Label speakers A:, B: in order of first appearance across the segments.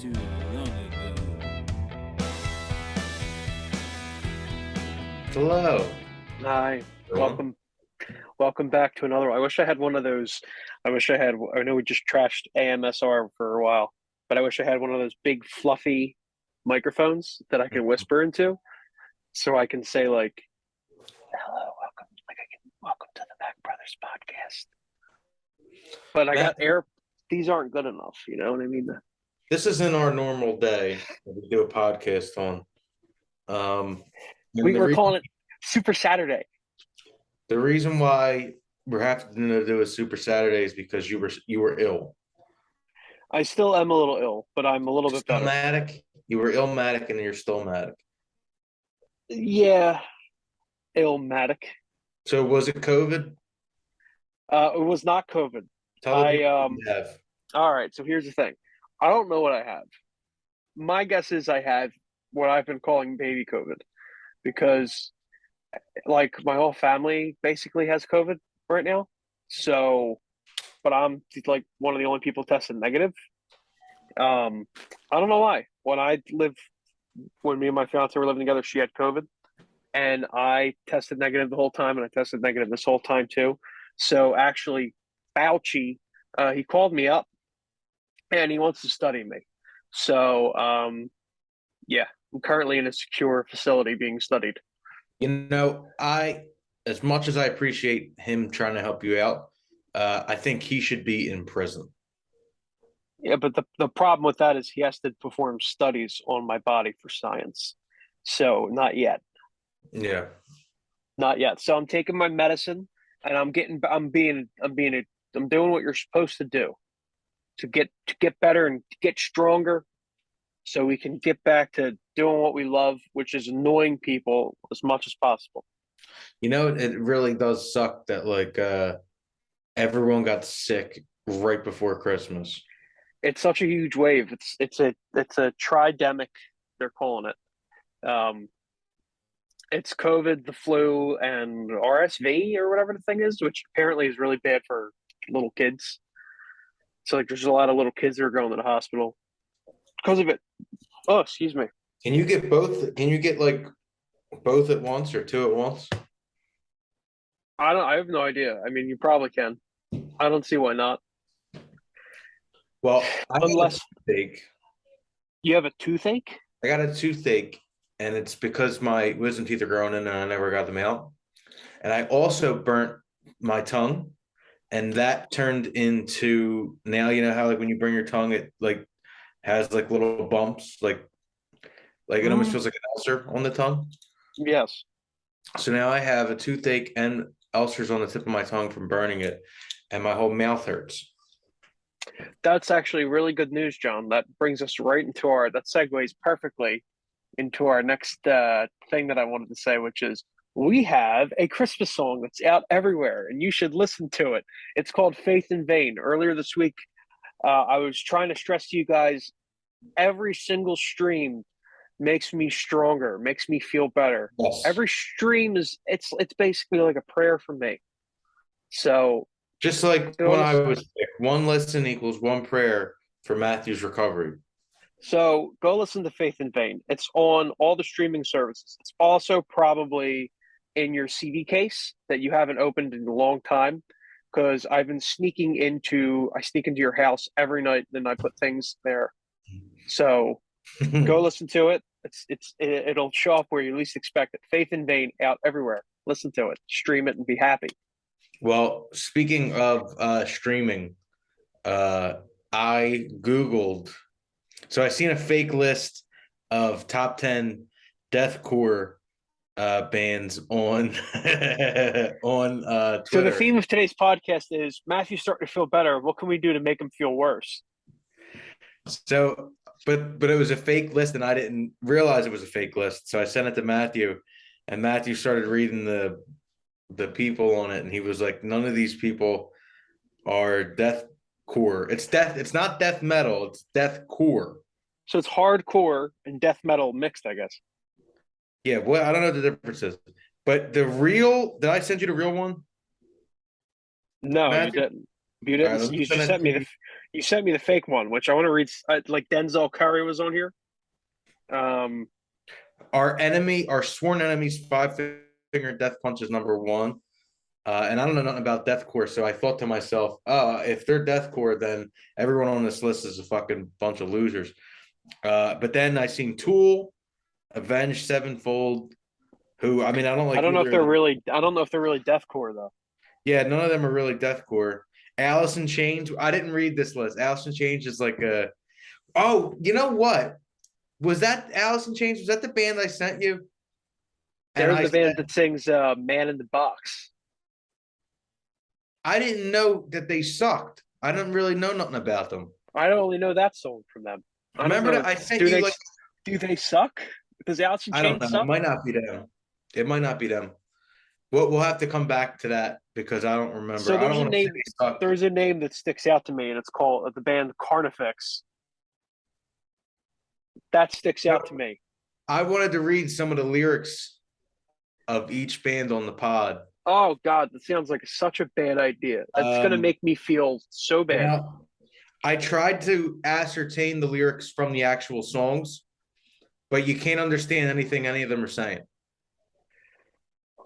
A: too long ago.
B: Hello.
C: Hi,
B: Everyone.
C: welcome back to another one. I wish I had one of those. I know we just trashed AMSR for a while, but I wish I had one of those big fluffy microphones that I can whisper into, so I can say like, "Hello, welcome," like I can welcome to the Mack Brothers podcast. But I got
B: Matt,
C: air. These aren't good enough. You know what I mean?
B: this isn't our normal day that we do a podcast on. And
C: We
B: the
C: were
B: reason
C: calling it Super Saturday.
B: the reason why we're having to do a Super Saturday is because you were ill.
C: I still am a little ill, but I'm a little bit better.
B: Stillmatic. You were illmatic and you're stillmatic.
C: Yeah, illmatic.
B: So was it COVID?
C: It was not COVID.
B: Tell the
C: I
B: people what you have.
C: All right, so here's the thing. I don't know what I have. My guess is I have what I've been calling baby COVID because like my whole family basically has COVID right now. So, but I'm like one of the only people tested negative. I don't know why. When me and my fiance were living together, she had COVID and I tested negative the whole time and I tested negative this whole time too. So actually Fauci, he called me up and he wants to study me. So, yeah, I'm currently in a secure facility being studied.
B: As much as I appreciate him trying to help you out, I think he should be in prison.
C: Yeah, but the problem with that is he has to perform studies on my body for science. So, not yet.
B: Yeah.
C: Not yet. So, I'm taking my medicine and I'm doing what you're supposed to do to get better and get stronger so we can get back to doing what we love, which is annoying people as much as possible.
B: It really does suck that everyone got sick right before Christmas.
C: It's such a huge wave. It's a tridemic, they're calling it. It's COVID, the flu, and RSV or whatever the thing is, which apparently is really bad for little kids. So like, there's a lot of little kids that are going to the hospital because of it. Oh, excuse me.
B: Can you get both? Can you get like both at once or two at once?
C: I don't. I have no idea. I mean, you probably can. I don't see why not.
B: Well, I got a
C: Unless
B: toothache.
C: you have a toothache.
B: I got a toothache, and it's because my wisdom teeth are growing in and I never got them out. And I also burnt my tongue, and that turned into now you know how like when you burn your tongue, it like has like little bumps, like it almost
C: Mm,
B: feels like an ulcer on the tongue.
C: yes,
B: So now I have a toothache and ulcers on the tip of my tongue from burning it, and my whole mouth hurts.
C: that's actually really good news, John. That brings us right into that segues perfectly into our next thing that I wanted to say, which is we have a Christmas song that's out everywhere, and you should listen to it. It's called "Faith in Vain." Earlier this week, I was trying to stress to you guys every single stream makes me stronger, makes me feel better.
B: Yes.
C: Every stream it's basically like a prayer for me. So
B: Just like
C: go
B: when I
C: listen.
B: was sick, one listen equals one prayer for Matthew's recovery.
C: So go listen to Faith in Vain. It's on all the streaming services. It's also probably in your CD case that you haven't opened in a long time because I've been I sneak into your house every night, then I put things there. So go listen to it. It'll show up where you least expect it. Faith in Vain out everywhere. Listen to it, stream it, and be happy.
B: Well, speaking of streaming, uh, I Googled. So I seen a fake list of top 10 deathcore bands on on
C: So the
B: Twitter.
C: theme of today's podcast is Matthew's starting to feel better. What can we do to make him feel worse?
B: So, but it was a fake list, and I didn't realize it was a fake list. So I sent it to Matthew, and Matthew started reading the people on it, and he was like, "None of these people are deathcore. It's death. It's not death metal. It's deathcore."
C: So it's hardcore and death metal mixed, I guess.
B: Yeah, well, I don't know what the difference is, but the real. Did I send you the real one,
C: No, you
B: Matthew?
C: didn't. You
B: All right,
C: didn't.
B: let me
C: You
B: send
C: just
B: it
C: sent
B: to
C: me
B: you.
C: you sent me the fake one, which I want to read. Like Denzel Curry was on here. Um,
B: Our sworn enemies, five finger death punch is number one. And I don't know nothing about deathcore, so I thought to myself, oh, if they're deathcore, then everyone on this list is a fucking bunch of losers. But then I seen Tool, Avenged Sevenfold, who I mean I don't
C: I
B: like
C: don't know if
B: either
C: they're
B: of them.
C: really. I don't know if they're really deathcore though.
B: Yeah, none of them are really deathcore. Alice in Chains. I didn't read this list. Alice in Chains is like a. Oh, you know what? Was that Alice in Chains? Was that the band I sent you? And
C: They're
B: I
C: the band
B: said
C: that sings "Man in the Box."
B: I didn't know that they sucked. I didn't really know nothing about them.
C: I only know that song from them. I don't
B: Remember
C: know.
B: that I sent
C: Do
B: you
C: they?
B: like
C: Do they suck? Does Alice in
B: I don't
C: Chains
B: know. It
C: suck?
B: might not be them. It might not be them. We'll have to come back to that because I don't remember.
C: So
B: I don't want to say they sucked.
C: there's a name that sticks out to me, and it's called the band Carnifex. That sticks out to
B: No,
C: me.
B: I wanted to read some of the lyrics of each band on the pod.
C: Oh God, that sounds like such a bad idea. It's gonna
B: Um,
C: make me feel so bad.
B: now, I tried to ascertain the lyrics from the actual songs, but you can't understand anything any of them are saying.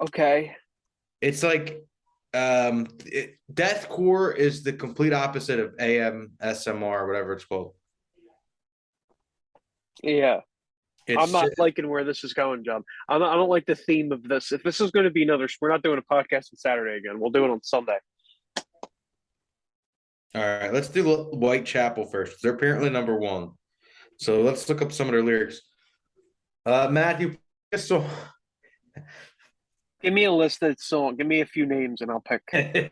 C: Okay.
B: It's like deathcore is the complete opposite of AMSMR, whatever it's called.
C: Yeah. I'm
B: It's
C: not liking where this is going, John. I don't like the theme of this. If this is going to be another, we're not doing a podcast on Saturday again. We'll do it on Sunday.
B: all right. Let's do Whitechapel first. They're apparently number one. So let's look up some of their lyrics. Matthew, so
C: Give me a list of song. Give me a few names, and I'll pick.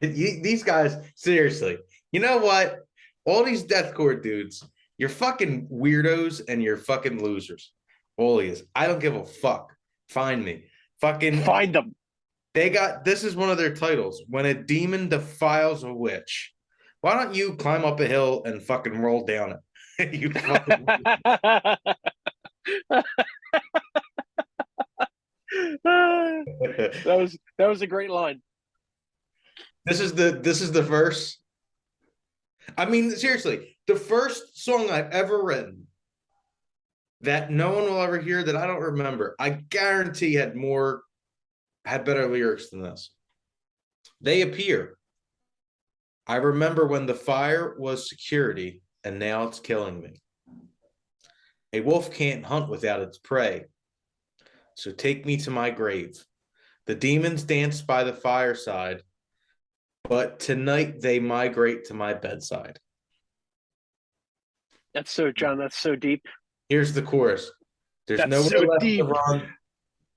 B: these guys, seriously, you know what? All these deathcore dudes, you're fucking weirdos and you're fucking losers. All he is. I don't give a fuck. Find me. Fucking,
C: Find them.
B: they got this is one of their titles. When a demon defiles a witch. Why don't you climb up a hill and fucking roll down it? You fucking
C: that was a great line.
B: this is the verse. I mean, seriously, the first song I've ever written that no one will ever hear that I don't remember, I guarantee had better lyrics than this. They appear. I remember when the fire was security, and now it's killing me. A wolf can't hunt without its prey. So take me to my grave. The demons dance by the fireside, but tonight they migrate to my bedside.
C: That's so, John. That's so deep.
B: Here's the chorus. There's
C: That's
B: nowhere
C: so
B: left to
C: deep.
B: run.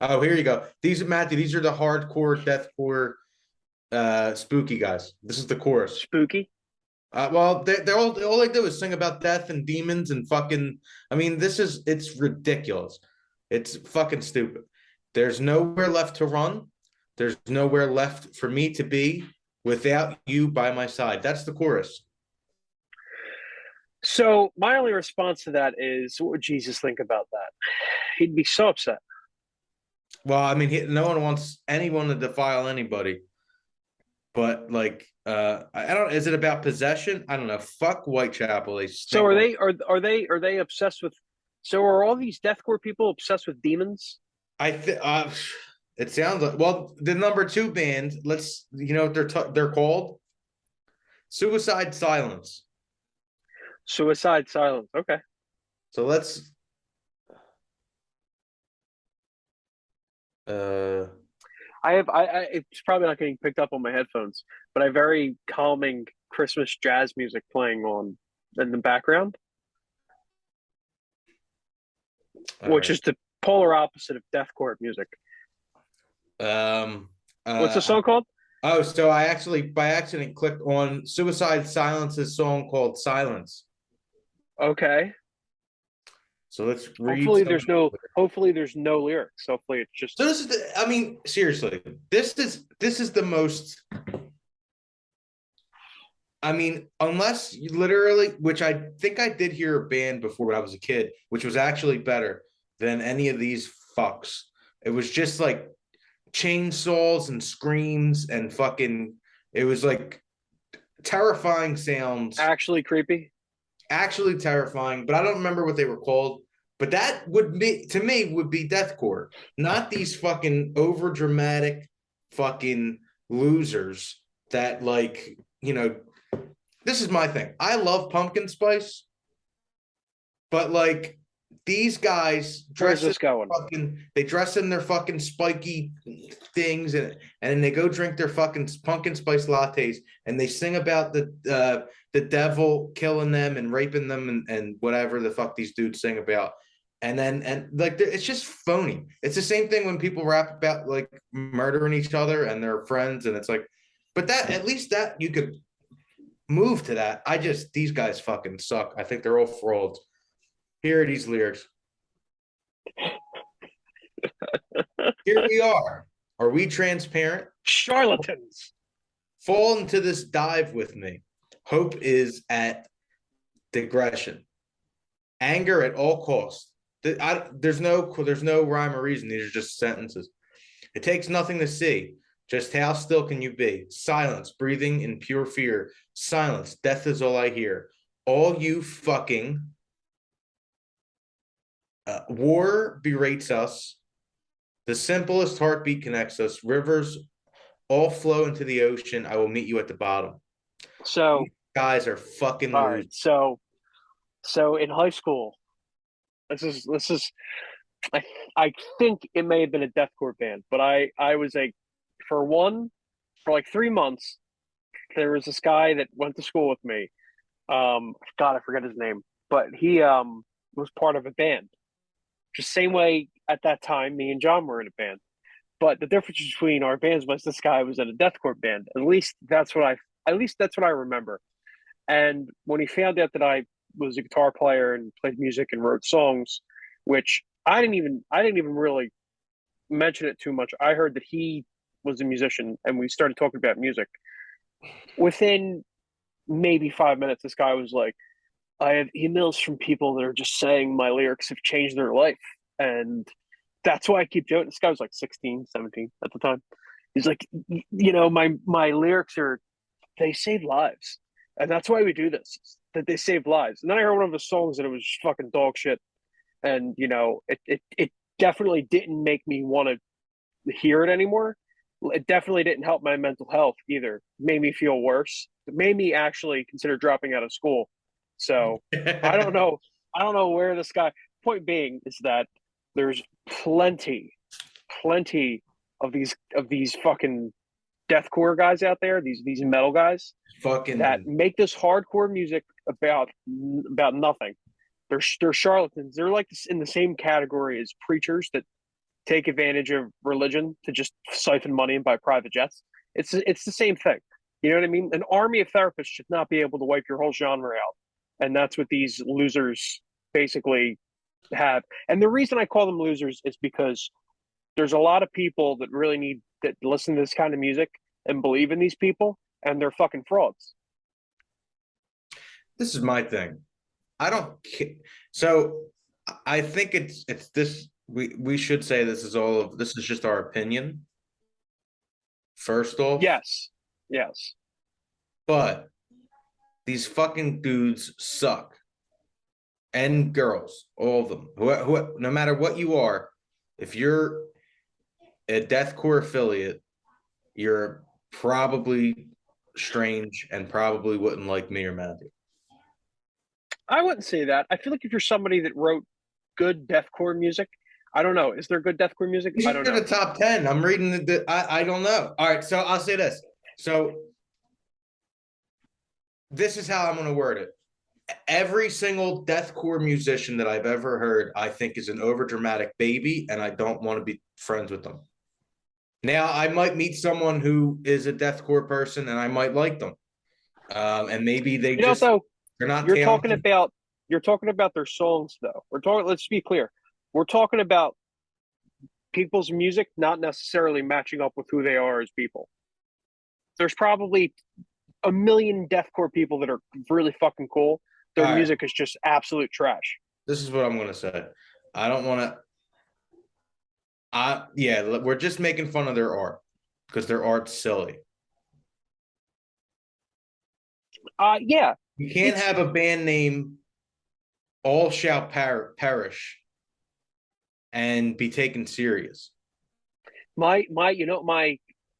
B: Oh, here you go. These Matthew, these are the hardcore deathcore spooky guys. This is the chorus.
C: Spooky.
B: Well, they're all they do is sing about death and demons and fucking. I mean, it's ridiculous. It's fucking stupid. There's nowhere left to run. There's nowhere left for me to be without you by my side. That's the chorus.
C: So my only response to that is, what would Jesus think about that? He'd be so upset.
B: Well, I mean, no one wants anyone to defile anybody. But like, I don't. Is it about possession? I don't know. Fuck Whitechapel. They
C: So
B: stink.
C: are they obsessed with? So are all these deathcore people obsessed with demons?
B: I think it sounds like well the number two band. Let's what they're called Suicide Silence.
C: Suicide Silence. Okay.
B: So let's.
C: It's probably not getting picked up on my headphones, but I have very calming Christmas jazz music playing on in the background, which
B: Right.
C: is the polar opposite of deathcore music.
B: Um.
C: What's the song called?
B: Oh, so I actually by accident clicked on Suicide Silence's song called Silence.
C: Okay.
B: So let's read.
C: Hopefully there's no lyrics. Hopefully it's just.
B: So this is I mean, seriously, this is the most. I mean, unless you literally, which I think I did hear a band before when I was a kid, which was actually better than any of these fucks. It was just like chainsaws and screams and fucking. It was like terrifying sounds.
C: Actually creepy.
B: Actually terrifying, but I don't remember what they were called. But that would be, to me, would be deathcore, not these fucking over dramatic fucking losers that, like, you know, this is my thing. I love pumpkin spice, but like these guys
C: Where's
B: dress in
C: this going?
B: they dress in their fucking spiky things, and then they go drink their fucking pumpkin spice lattes, and they sing about the devil killing them and raping them, and whatever the fuck these dudes sing about. And like it's just phony. It's the same thing when people rap about like murdering each other and their friends, and it's like, but that, at least that you could move to that. These guys fucking suck. I think they're all frauds. Here are these lyrics. Here we are. Are we transparent?
C: Charlatans.
B: Fall into this dive with me. Hope is at digression. Anger at all costs. There's no rhyme or reason. These are just sentences. It takes nothing to see. Just how still can you be? Silence, breathing in pure fear. Silence, death is all I hear. All you fucking war berates us. The simplest heartbeat connects us. Rivers all flow into the ocean. I will meet you at the bottom.
C: So
B: these guys are fucking
C: all
B: losers.
C: right. So in high school, this is I think it may have been a deathcore band, but I was for like 3 months, there was this guy that went to school with me. God, I forget his name, but he was part of a band. Just same way at that time, me and John were in a band. But the difference between our bands was this guy was in a deathcore band. At least that's what I remember. And when he found out that I was a guitar player and played music and wrote songs, which I didn't even really mention it too much. I heard that he was a musician, and we started talking about music. Within maybe 5 minutes, this guy was like, I have emails from people that are just saying my lyrics have changed their life. And that's why I keep doing it. This guy was like 16, 17 at the time. He's like, my lyrics they save lives. And that's why we do this, that they save lives. And then I heard one of his songs and it was just fucking dog shit. And, it definitely didn't make me want to hear it anymore. It definitely didn't help my mental health either. It made me feel worse. It made me actually consider dropping out of school. So I don't know. I don't know where this guy. Point being is that there's plenty of these fucking deathcore guys out there. These metal guys
B: fucking
C: that make this hardcore music about nothing. They're charlatans. They're like in the same category as preachers that take advantage of religion to just siphon money and buy private jets. It's the same thing. You know what I mean? An army of therapists should not be able to wipe your whole genre out. And that's what these losers basically have. And the reason I call them losers is because there's a lot of people that listen to this kind of music and believe in these people, and they're fucking frauds.
B: This is my thing. I don't care. So I think it's this. We should say this is just our opinion. First off,
C: Yes.
B: but these fucking dudes suck, and girls, all of them. Who, no matter what you are, if you're a deathcore affiliate, you're probably strange and probably wouldn't like me or Matthew.
C: I wouldn't say that. I feel like if you're somebody that wrote good deathcore music, I don't know. Is there good deathcore music? I don't know.
B: The top 10. I'm reading I don't know. All right, so I'll say this. So this is how I'm going to word it. Every single deathcore musician that I've ever heard, I think is an overdramatic baby, and I don't want to be friends with them. Now, I might meet someone who is a deathcore person, and I might like them. And maybe they're not
C: you're
B: talented.
C: talking about their songs though. Let's be clear. We're talking about people's music not necessarily matching up with who they are as people. There's probably a million deathcore people that are really fucking cool. Their music is just absolute trash.
B: This is what I'm going to say. I don't want to. We're just making fun of their art because their art's silly.
C: Yeah.
B: You can't
C: It's
B: have a band name All Shall Perish and be taken serious.
C: my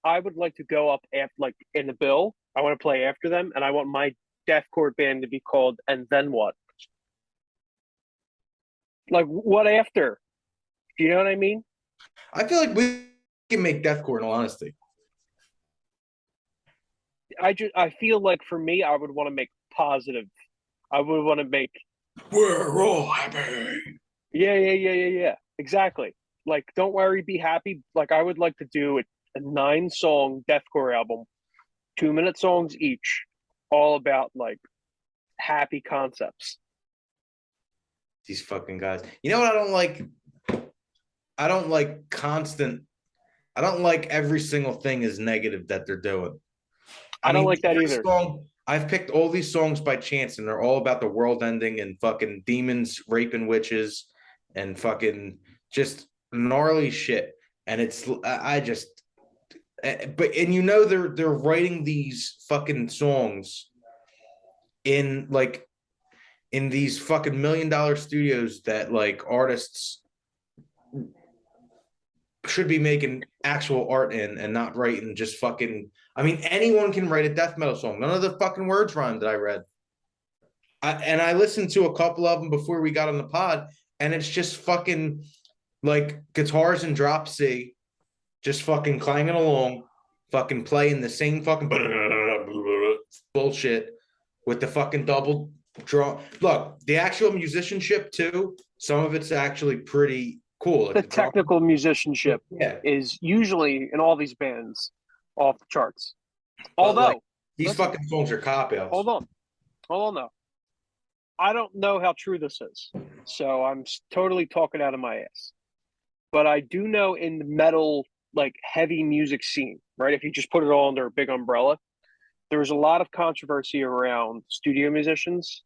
C: I would like to go up after, like, in the bill. I want to play after them, and I want my deathcore band to be called And Then What? Like, what after? Do you know what I mean?
B: I feel like we can make deathcore in all honesty.
C: I feel like for me, I would want to make positive. I would want to make
B: We're all happy.
C: yeah. Exactly. Like, don't worry, be happy. Like, I would like to do a 9-song deathcore album, 2-minute songs each, all about like happy concepts.
B: These fucking guys. You know what I don't like? I don't like constant. I don't like every single thing is negative that they're doing. I
C: I don't
B: mean,
C: like that
B: every
C: either.
B: song I've picked all these songs by chance, and they're all about the world ending and fucking demons raping witches and fucking just gnarly shit. And it's I just but and you know they're writing these fucking songs in like in these fucking $1 million studios that like artists should be making actual art in and not writing just fucking. I mean, anyone can write a death metal song. None of the fucking words rhyme that I read. And I listened to a couple of them before we got on the pod, and it's just fucking like guitars and drop C, just fucking clanging along, fucking playing the same fucking bullshit with the fucking double draw. Look, the actual musicianship too. Some of it's actually pretty cool. Like
C: The
B: the drum,
C: technical musicianship
B: yeah.
C: is usually in all these bands off the charts.
B: But like
C: Although,
B: these
C: listen,
B: fucking songs are cop outs.
C: hold on, hold on. Though I don't know how true this is, so I'm totally talking out of my ass. But I do know in the metal, like, heavy music scene, right? If you just put it all under a big umbrella, there's a lot of controversy around studio musicians.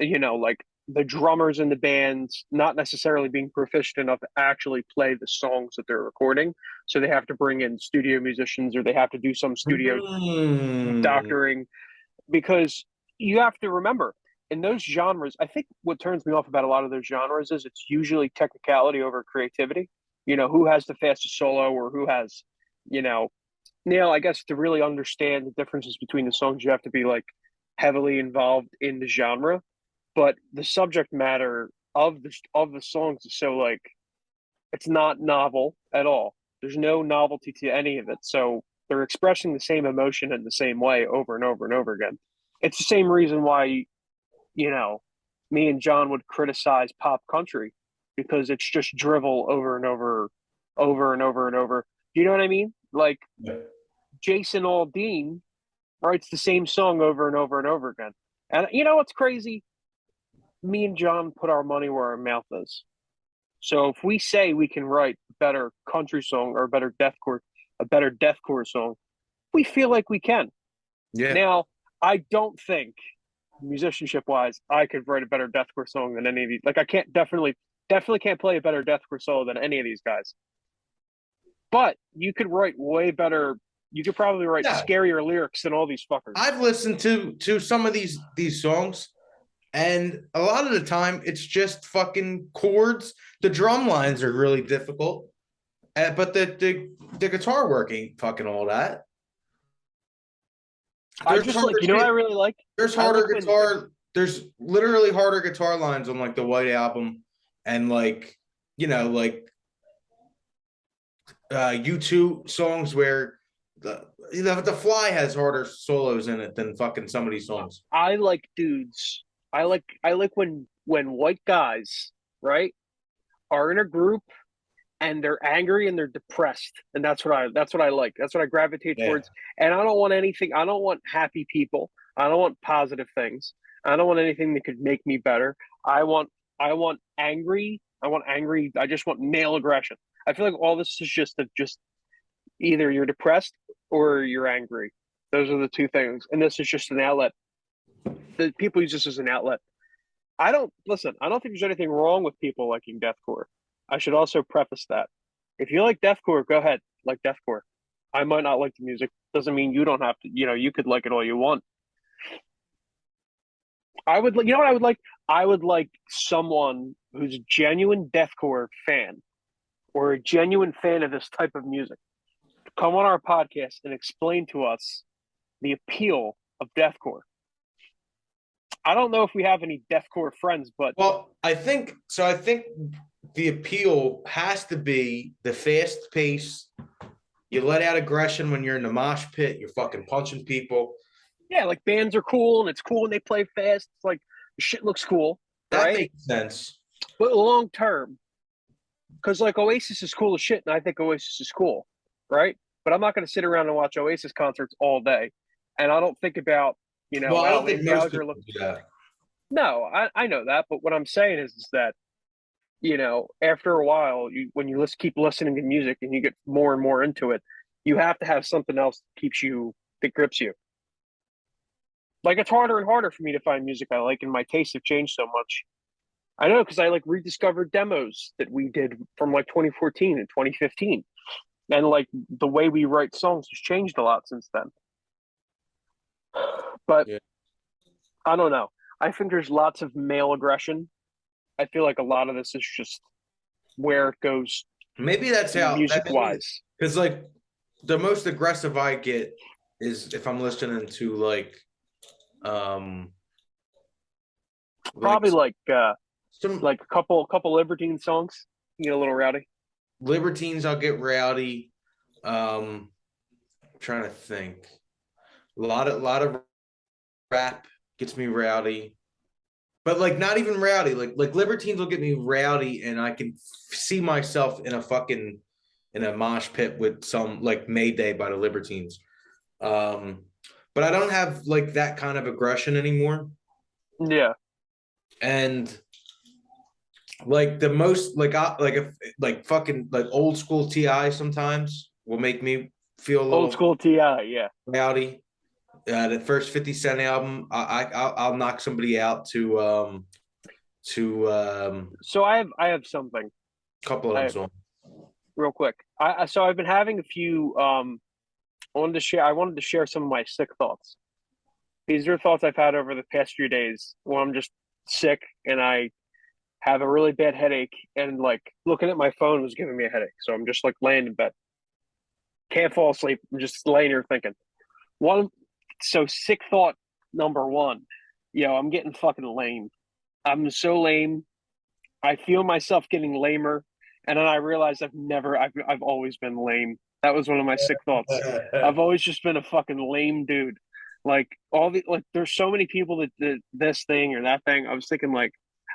C: Like the drummers in the bands not necessarily being proficient enough to actually play the songs that they're recording. So they have to bring in studio musicians, or they have to do some studio
B: Mm.
C: doctoring, because you have to remember, in those genres, I think what turns me off about a lot of those genres is it's usually technicality over creativity. Who has the fastest solo, or who has, you know, I guess to really understand the differences between the songs, you have to be like heavily involved in the genre. But the subject matter of the songs is so, like, it's not novel at all. There's no novelty to any of it. So they're expressing the same emotion in the same way over and over and over again. It's the same reason why, you know, me and John would criticize pop country, because it's just drivel over and over, over and over and over. You know what I mean? Like,
B: Yeah.
C: Jason Aldean writes the same song over and over and over again. And you know what's crazy? Me and John put our money where our mouth is. So if we say we can write a better country song or a better deathcore song, we feel like we can.
B: Yeah.
C: Now, I don't think, musicianship wise, I could write a better deathcore song than any of these. Like, I can't definitely can't play a better deathcore solo than any of these guys. But you could write way better. You could probably write
B: Yeah.
C: scarier lyrics than all these fuckers.
B: I've listened to some of these songs, and a lot of the time it's just fucking chords. The drum lines are really difficult, but the guitar work ain't fucking all that.
C: I
B: There's
C: just
B: harder
C: like, what I
B: shit.
C: really like?
B: There's
C: I
B: harder
C: like when
B: guitar. There's literally harder guitar lines on like the White Album, and like like U2 songs where the Fly has harder solos in it than fucking some of these songs.
C: I like dudes. I like when white guys, right, are in a group and they're angry and they're depressed, and that's what I like. That's what I gravitate
B: Yeah.
C: towards. And I don't want anything. I don't want happy people. I don't want positive things. I don't want anything that could make me better. I want I want angry. I want angry. I just want male aggression. I feel like all this is just either you're depressed or you're angry. Those are the two things, and this is just an outlet. The people use this as an outlet. I don't listen. I don't think there's anything wrong with people liking deathcore. I should also preface that. If you like deathcore, go ahead, like deathcore. I might not like the music. Doesn't mean you don't have to. You could like it all you want. I would, you know what I would like? I would like someone who's a genuine deathcore fan or a genuine fan of this type of music to come on our podcast and explain to us the appeal of deathcore. I don't know if we have any deathcore friends, but
B: Well, I think so. I think the appeal has to be the fast pace. You let out aggression when you're in the mosh pit. You're fucking punching people.
C: yeah, like bands are cool and it's cool and they play fast. It's like shit looks cool,
B: That
C: right?
B: makes sense.
C: But long term, because like Oasis is cool as shit, and I think Oasis is cool, right? But I'm not going to sit around and watch Oasis concerts all day, and I don't think about
B: Well, I
C: wow,
B: don't think
C: Liam
B: most
C: Gallagher
B: people
C: look.
B: do that.
C: No, I know that, but what I'm saying is that after a while, when you keep listening to music and you get more and more into it, you have to have something else that grips you. Like it's harder and harder for me to find music I like, and my tastes have changed so much. I know because I like rediscovered demos that we did from like 2014 and 2015, and like the way we write songs has changed a lot since then. But
B: Yeah.
C: I don't know. I think there's lots of male aggression. I feel like a lot of this is just where it goes
B: Maybe that's how that
C: music
B: maybe
C: wise.
B: because like the most aggressive I get is if I'm listening to um like
C: Probably
B: some
C: like a couple Libertine songs. You get a little rowdy.
B: libertines. I'll get rowdy. I'm trying to think. A lot of rap gets me rowdy. But like not even rowdy. Like libertines will get me rowdy, and I can see myself in a mosh pit with some like Mayday by the Libertines. Um, but I don't have like that kind of aggression anymore.
C: Yeah,
B: And like the most like if like fucking like old school Ti sometimes will make me feel a
C: old
B: little
C: school Ti. Yeah.
B: rowdy. The first 50 Cent album, I'll knock somebody out to
C: So I have something.
B: a couple of
C: I
B: them
C: have
B: songs.
C: real quick. So I've been having a few. I wanted to share some of my sick thoughts. These are thoughts I've had over the past few days when I'm just sick and I have a really bad headache and like looking at my phone was giving me a headache. So I'm just like laying in bed. Can't fall asleep. I'm just laying here thinking. One so sick thought number one. I'm getting fucking lame. I'm so lame. I feel myself getting lamer. And then I realized I've always been lame. That was one of my sick thoughts. I've always just been a fucking lame dude. Like there's so many people that did this thing or that thing. I was thinking like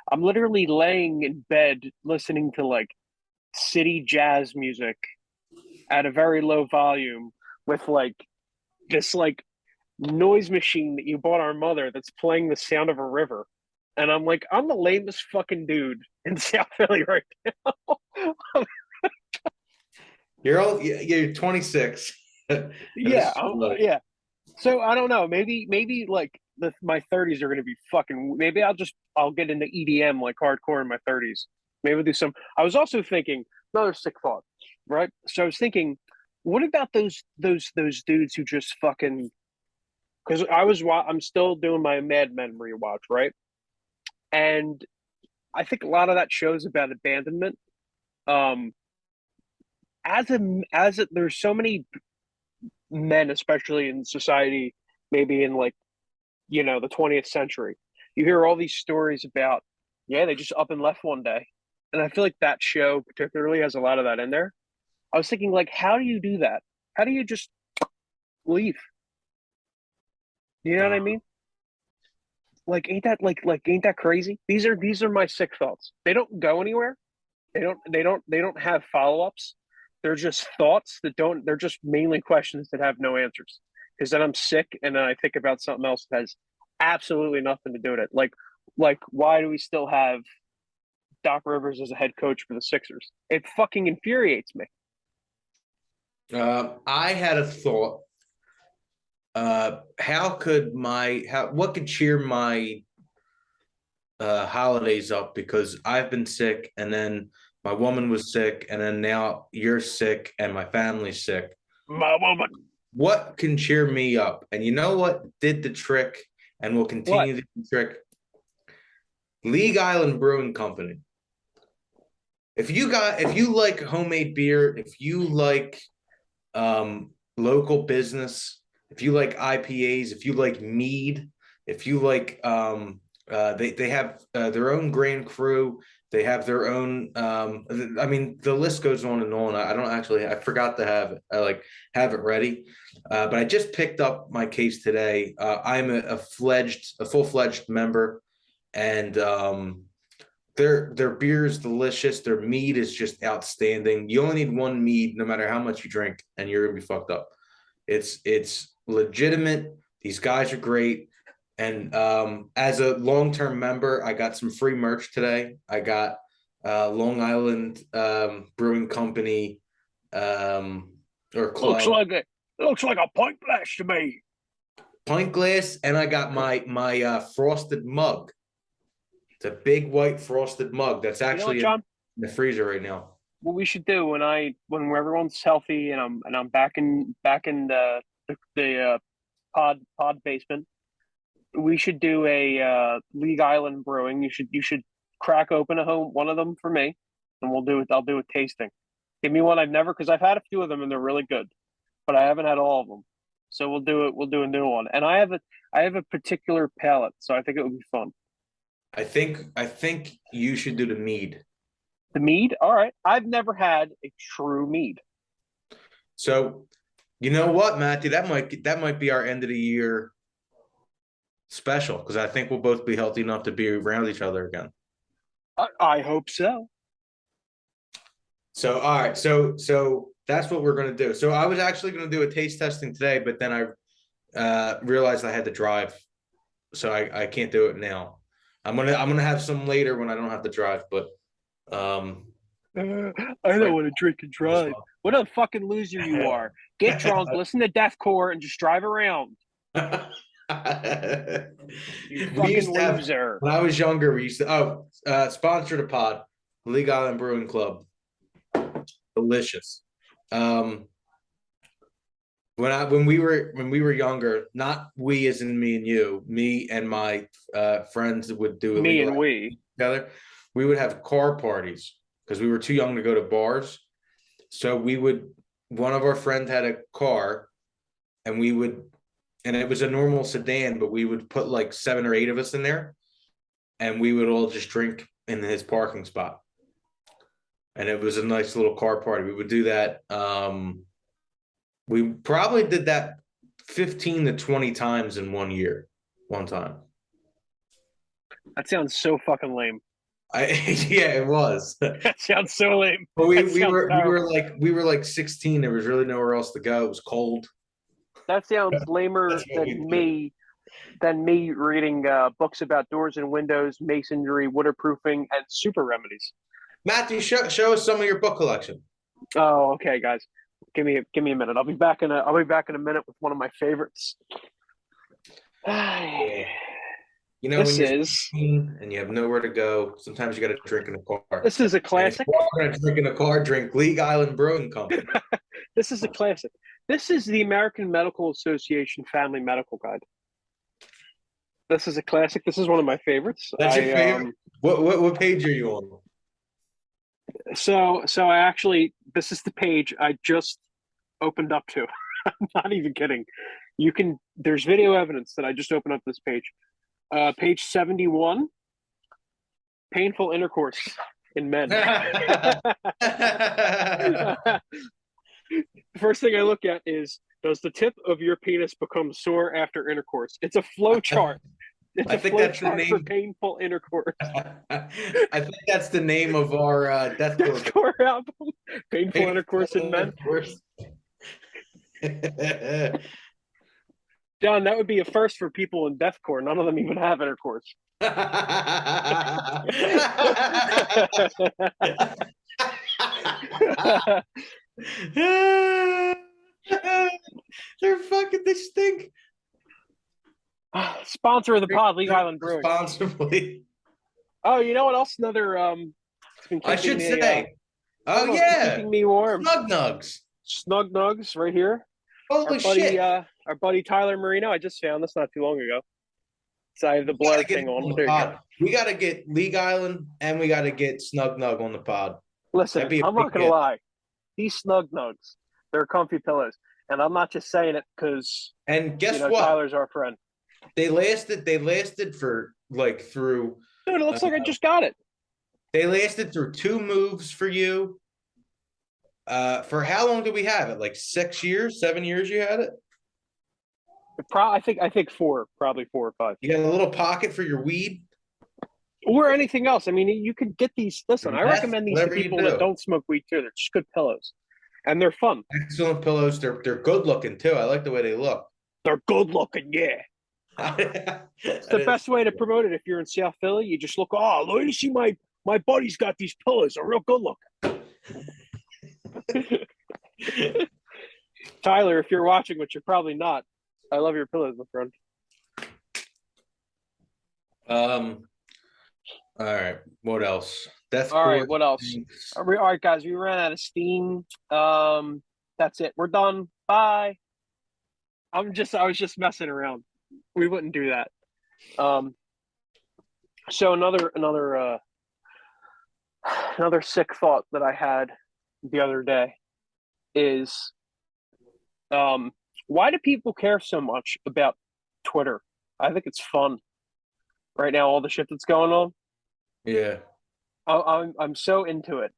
C: I'm literally laying in bed listening to like city jazz music at a very low volume with like this like noise machine that you bought our mother that's playing the sound of a river. And I'm like, I'm the lamest fucking dude in South Philly right now.
B: You're 26. And this
C: Yeah,
B: is like,
C: yeah. So I don't know. Maybe like my 30s are gonna be fucking. Maybe I'll get into EDM like hardcore in my 30s. Maybe I'll do some. I was also thinking another sick thought, right? So I was thinking, what about those dudes who just fucking? Because I'm still doing my Mad Men rewatch, right? And I think a lot of that shows about abandonment. Um, there's so many men, especially in society, maybe in like the 20th century. You hear all these stories about, yeah, they just up and left one day, and I feel like that show particularly has a lot of that in there. I was thinking, like, how do you do that? How do you just leave? You know what I
B: uh,
C: mean? Like, ain't that crazy? These are my sick thoughts. They don't go anywhere. They don't have follow-ups. They're just thoughts that don't they're just mainly questions that have no answers. Because then I'm sick and then I think about something else that has absolutely nothing to do with it. Like why do we still have Doc Rivers as a head coach for the Sixers? It fucking infuriates me.
B: I had a thought. What could cheer my holidays up, because I've been sick, and then my woman was sick, and then now you're sick and my family's sick.
C: My woman.
B: What can cheer me up? And you know what did the trick and will
C: What?
B: continue to do the trick? League Island Brewing Company. If you like homemade beer, if you like local business, if you like IPAs, if you like mead, if you like they have their own Grand Cru, they have their own I mean the list goes on and on. I don't actually, I forgot to have it. I like have it ready. But I just picked up my case today. I'm a full-fledged member, and their beer is delicious. Their mead is just outstanding. You only need one mead, no matter how much you drink, and you're gonna be fucked up. It's legitimate. These guys are great. And as a long-term member, I got some free merch today. I got Long Island Brewing Company or club
C: Looks like a pint glass to me.
B: pint glass, and I got my frosted mug. It's a big white frosted mug that's actually
C: John,
B: in the freezer right now.
C: what we should do when everyone's healthy and I'm back in the pod basement, we should do a League Island Brewing. You should crack open one of them for me, and I'll do a tasting. Give me one I've never, because I've had a few of them and they're really good, but I haven't had all of them. So we'll do a new one. And I have a particular palate, so I think it would be fun.
B: I think you should do the mead.
C: The mead? All right. I've never had a true mead.
B: So, you know what, Matthew? That might be our end of the year special, because I think we'll both be healthy enough to be around each other again.
C: I hope so.
B: So, all right. So that's what we're gonna do. So I was actually gonna do a taste testing today, but then I realized I had to drive, so I can't do it now. I'm gonna have some later when I don't have to drive, but
C: I don't want to drink and drive. What a fucking loser you are. Get drunk, listen to deathcore, and just drive around. You fucking loser.
B: When I was younger, we used to sponsor the pod, League Island Brewing Club. Delicious. When we were younger, not we as in me and you, me and my friends would do
C: me and we
B: together. We would have car parties because we were too young to go to bars. So one of our friends had a car, and it was a normal sedan, but we would put like 7 or 8 of us in there, and we would all just drink in his parking spot. And it was a nice little car party. We would do that. We probably did that 15 to 20 times in one time.
C: That sounds so fucking lame.
B: Yeah, it was.
C: That sounds so lame.
B: But we were like 16. There was really nowhere else to go. It was cold.
C: That sounds lamer than me reading books about doors and windows, masonry, waterproofing, and super remedies.
B: Matthew, show us some of your book collection.
C: Oh, okay, guys. Give me a minute. I'll be back in a minute with one of my favorites.
B: You know, when you're 16 and you have nowhere to go, sometimes you got to drink in a car.
C: This is a classic.
B: Drink in a car, drink League Island Brewing Company.
C: This is a classic. This is the American Medical Association Family Medical Guide. This is a classic. This is one of my favorites.
B: That's your favorite? What page are you on?
C: So I actually, this is the page I just opened up to. I'm not even kidding. There's video evidence that I just opened up this page. Page 71, painful intercourse in men. The first thing I look at is, does the tip of your penis become sore after intercourse? It's a flow chart. It's a flow chart for painful intercourse.
B: I think that's the name of our
C: deathcore album. Painful intercourse in men. John, that would be a first for people in deathcore. None of them even have intercourse.
B: They stink.
C: Sponsor of the pod, League Island Brewing.
B: Responsibly.
C: Oh, you know what else? Another
B: I should say. Oh yeah,
C: keeping me warm.
B: Snug nugs
C: right here.
B: Holy shit!
C: Our buddy Tyler Marino. I just found this not too long ago. So I have the
B: We gotta
C: blur
B: get
C: thing
B: him
C: on.
B: on
C: But
B: the
C: there you go.
B: pod. We gotta get League Island and we gotta get Snug Nug on the pod.
C: Listen,
B: That'd be a
C: I'm
B: big
C: not gonna
B: hit.
C: lie. These snug nugs, they're comfy pillows, and I'm not just saying it because
B: And guess what?
C: Tyler's our friend.
B: They lasted for like through.
C: Dude, it looks like I just got it.
B: They lasted through 2 moves for you. For how long did we have it? Like 6 years, 7 years you had it?
C: I think probably 4 or 5.
B: You got a little pocket for your weed?
C: Or anything else. I mean, you could get these. Listen, I
B: Meth,
C: recommend these to
B: whatever you
C: people
B: do.
C: that don't smoke weed too. They're just good pillows, and they're fun.
B: Excellent pillows. They're good looking too. I like the way they look.
C: They're good looking, yeah. It's the best way to promote it. If you're in South Philly, you just look. Oh, let me see my buddy's got these pillows. They're real good looking. Tyler, if you're watching, which you're probably not, I love your pillows, my friend.
B: All right. What else? Deathcore.
C: All right, what else? All right, guys, we ran out of steam. That's it. We're done. Bye. I was just messing around. We wouldn't do that. So another sick thought that I had the other day is, why do people care so much about Twitter? I think it's fun right now. All the shit that's going on.
B: Yeah.
C: I'm so into it.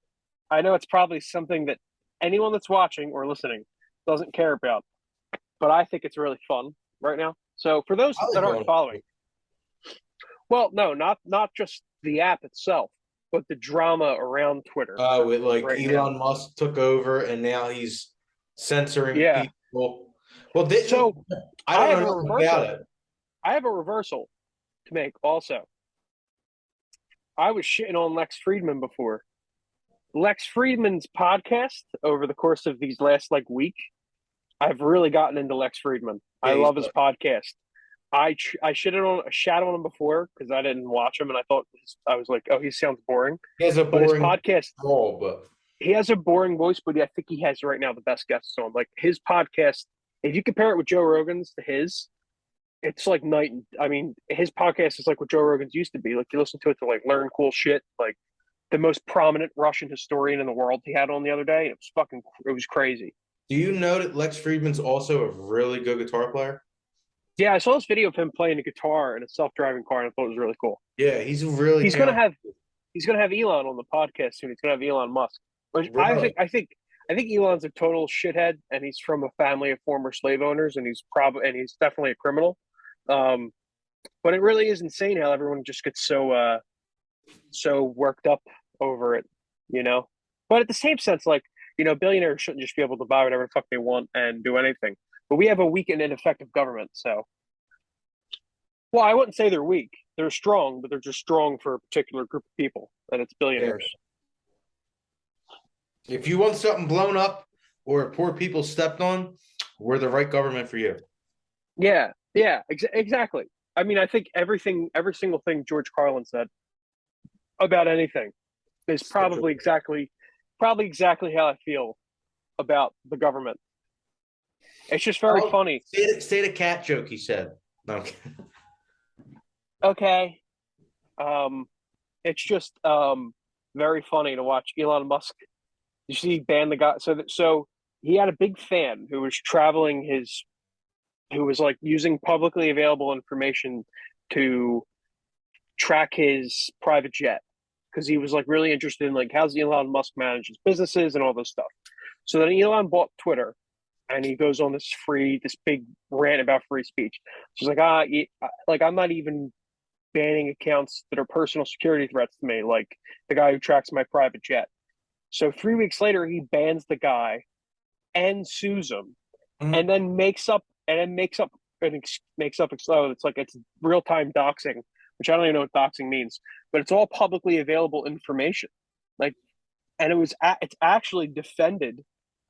C: I know it's probably something that anyone that's watching or listening doesn't care about, but I think it's really fun right now. So for those that aren't following, well, no, not just the app itself, but the drama around Twitter.
B: Oh, like
C: right
B: Elon
C: now.
B: Musk took over and now he's censoring people. Well,
C: So
B: I don't know nothing about it.
C: I have a reversal to make also. I was shitting on Lex Friedman before. Lex Friedman's podcast over the course of these last week, I've really gotten into Lex Friedman.
B: Yeah,
C: I love his podcast. I shat on him before because I didn't watch him and I was like, oh, he sounds boring.
B: He has a boring
C: podcast.
B: But
C: he has a boring voice, but I think he has right now the best guests on. Like his podcast, if you compare it with Joe Rogan's to his, it's like night. I mean, his podcast is like what Joe Rogan's used to be. Like you listen to it to learn cool shit. Like the most prominent Russian historian in the world he had on the other day. It was crazy.
B: Do you know that Lex Friedman's also a really good guitar player?
C: Yeah, I saw this video of him playing a guitar in a self-driving car, and I thought it was really cool.
B: Yeah, he's really.
C: He's gonna have Elon on the podcast soon. He's gonna have Elon Musk, which
B: Really?
C: I think Elon's a total shithead, and he's from a family of former slave owners, and he's definitely a criminal. But it really is insane how everyone just gets so worked up over it, But at the same sense, billionaires shouldn't just be able to buy whatever the fuck they want and do anything. But we have a weak and ineffective government, so. Well, I wouldn't say they're weak. They're strong, but they're just strong for a particular group of people, and it's billionaires.
B: Yeah. If you want something blown up or poor people stepped on, we're the right government for you.
C: Yeah, exactly. I mean, I think every single thing George Carlin said about anything is probably exactly how I feel about the government. It's just very funny.
B: Say the cat joke he said. No.
C: Okay. It's just very funny to watch Elon Musk. You see, he banned the guy. So he had a big fan who was using publicly available information to track his private jet because he was really interested in how's Elon Musk manage his businesses and all this stuff. So then Elon bought Twitter. And he goes on this big rant about free speech. She's like, I'm not even banning accounts that are personal security threats to me, like the guy who tracks my private jet. So 3 weeks later, he bans the guy and sues him, and then makes up it's real time doxing, which I don't even know what doxing means, but it's all publicly available information. And it's actually defended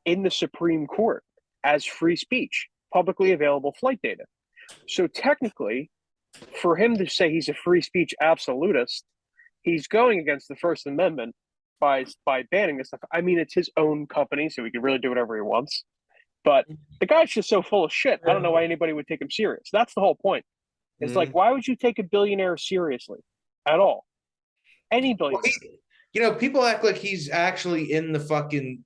C: in the Supreme Court as free speech, publicly available flight data. So technically, for him to say he's a free speech absolutist, he's going against the First Amendment by banning this stuff. I mean, it's his own company, so he can really do whatever he wants. But the guy's just so full of shit. I don't know why anybody would take him serious. That's the whole point. It's like, why would you take a billionaire seriously at all? Any
B: Well,
C: billionaire.
B: people act like he's actually in the fucking,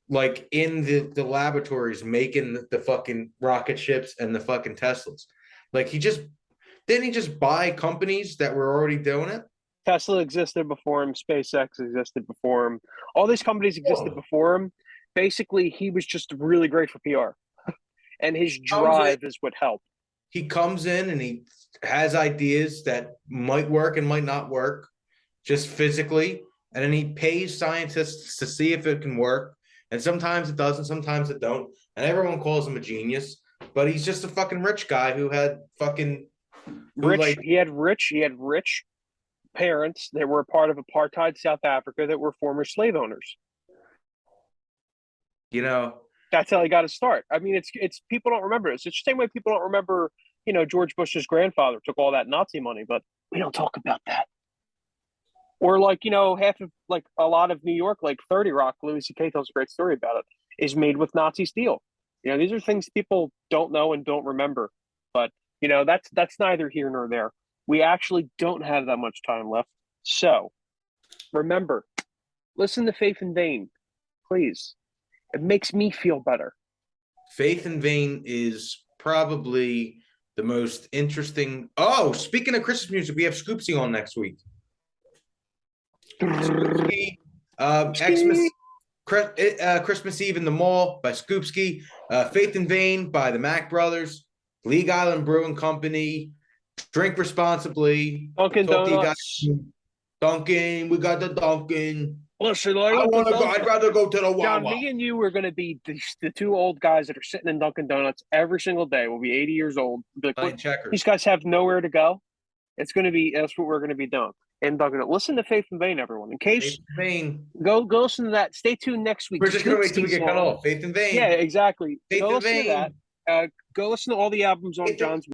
B: like in the laboratories making the fucking rocket ships and the fucking Teslas. Like didn't he just buy companies that were already doing it?
C: Tesla existed before him. SpaceX existed before him. All these companies existed before him. Basically, he was just really great for PR, and his drive is what helped.
B: He comes in and he has ideas that might work and might not work, just physically, and then he pays scientists to see if it can work. And sometimes it doesn't, sometimes it don't. And everyone calls him a genius, but he's just a fucking rich guy who had fucking
C: he had rich parents that were a part of apartheid South Africa that were former slave owners.
B: You know,
C: that's how he got his start. I mean, it's people don't remember this. It's the same way people don't remember, George Bush's grandfather took all that Nazi money, but we don't talk about that. Or half of a lot of New York, like 30 Rock, Louis C.K. tells a great story about it, is made with Nazi steel. These are things people don't know and don't remember. But that's neither here nor there. We actually don't have that much time left. So remember, listen to Faith in Vain, please. It makes me feel better.
B: Faith in Vain is probably the most interesting. Oh, speaking of Christmas music, we have Scoopsy on next week. Scoopsky, Christmas Eve in the Mall by Scoopsky, Faith in Vain by the Mack Brothers, League Island Brewing Company, Drink Responsibly,
C: Dunkin' Donuts.
B: Dunkin', we got the Dunkin'.
C: Listen,
B: I'd rather go to the Wawa.
C: John, me and you are going to be the two old guys that are sitting in Dunkin' Donuts every single day. We'll be 80 years old. These guys have nowhere to go. That's what we're going to be doing. And Dunkin', listen to Faith in Vain, everyone. In case, go listen to that. Stay tuned next week.
B: We're just going to wait till we get cut off. Faith in Vain.
C: Yeah, exactly.
B: Faith
C: go
B: in
C: listen
B: Vain.
C: to that. Go listen to all the albums on John's